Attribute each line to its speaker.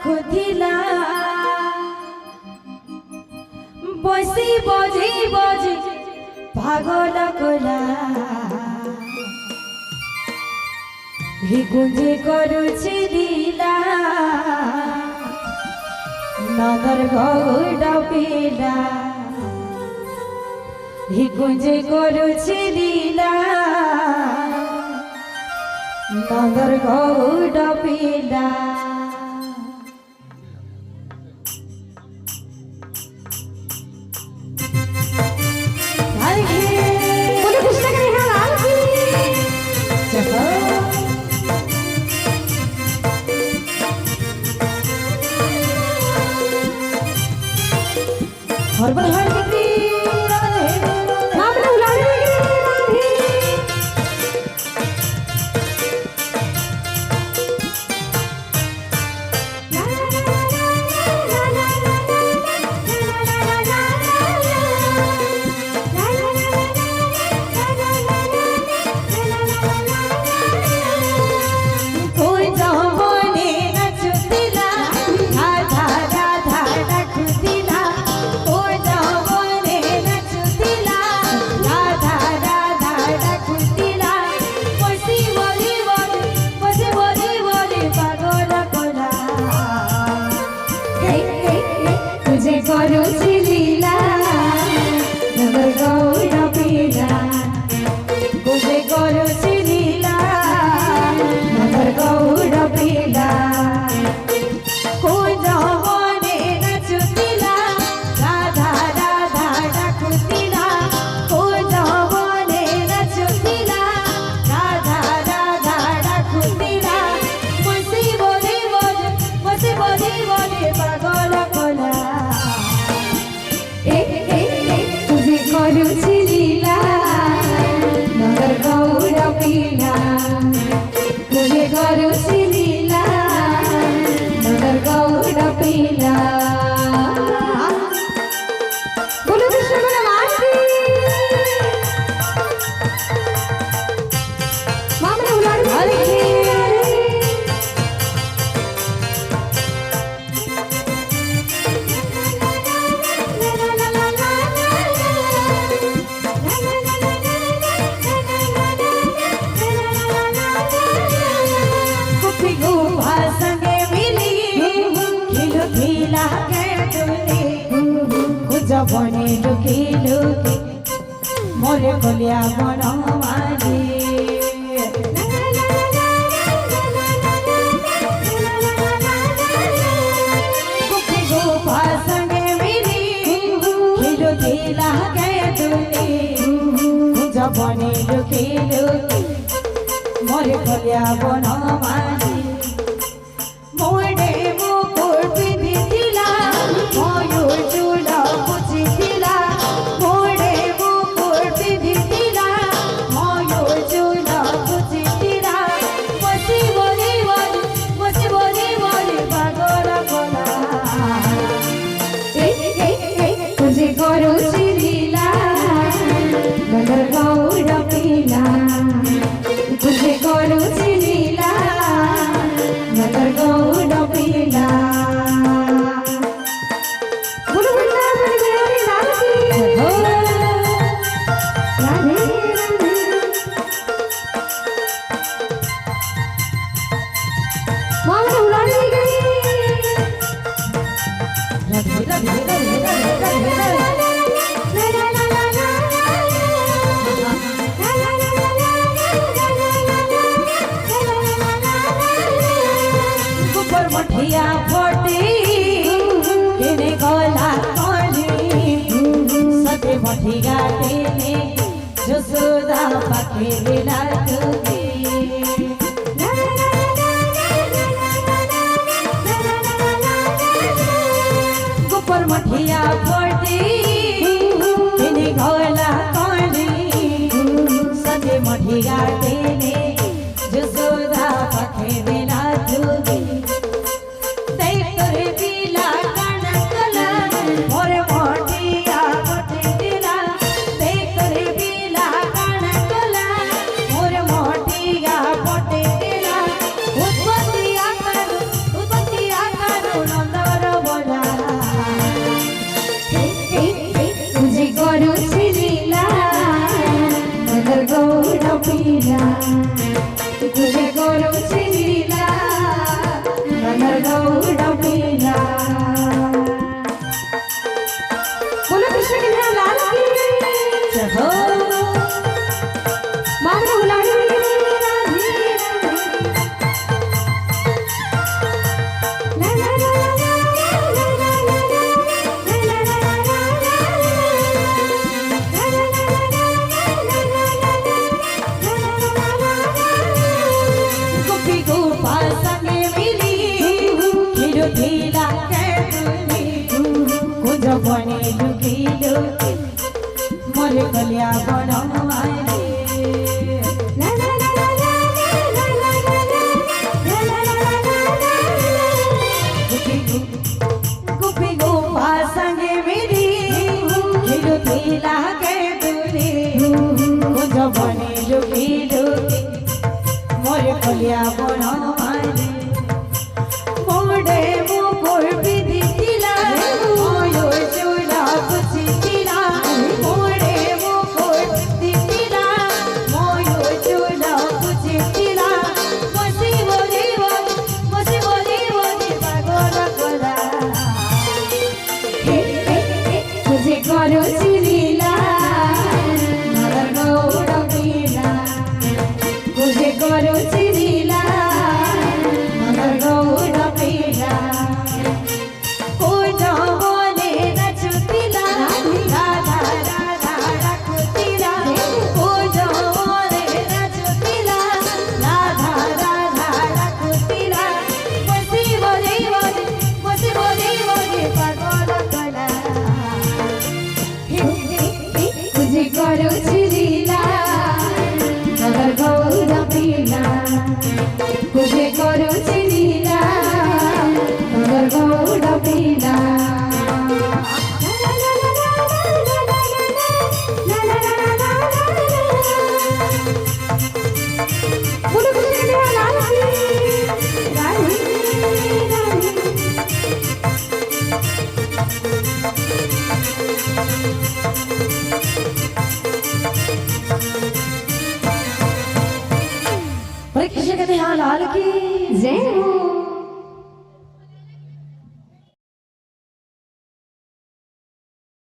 Speaker 1: রাখুথিলা বসি বজি বজি পাগল কলা ভিগুঞ্জি করুছি লীলা নগর গৌড পিলা ভিগুঞ্জি করুছি লীলা নগর গৌড পিলা हर हर বনে লুকি লুকি মোরে কলিয়া মন মাঝি গোপা সঙ্গে মিলি খিলু দিলা গে তুলি বনে লুকি লুকি মোরে কলিয়া মন মাঝি মোড়ে মুকুট পিঁধিলা ময়ূর চূড়া मठिया फोटी तेने गोला कोली सते मठिया तेने जसोदा पाके दिला तुकी गोपर मठिया फोटी तेने गोला कोली सते मठिया तेने जसोदा पाके दिला तुकी मोर मोटी गौड़ पीला। बोलो कृष्ण कन्हैया लाल की जय हो। माधव हुलाड़ी बने लुकी लुकी मोरे कलिया बनवाले गुपी गोपा संगे मेरी लुकी लागे दूरी कुछ बने लुकी लुकी मोरे कलिया बनवाले मोड़े मुकुर विधि तुझे करो चिलीला मगर गौड़ पीला। कृष्ण कन्हैया लाल की जय हो।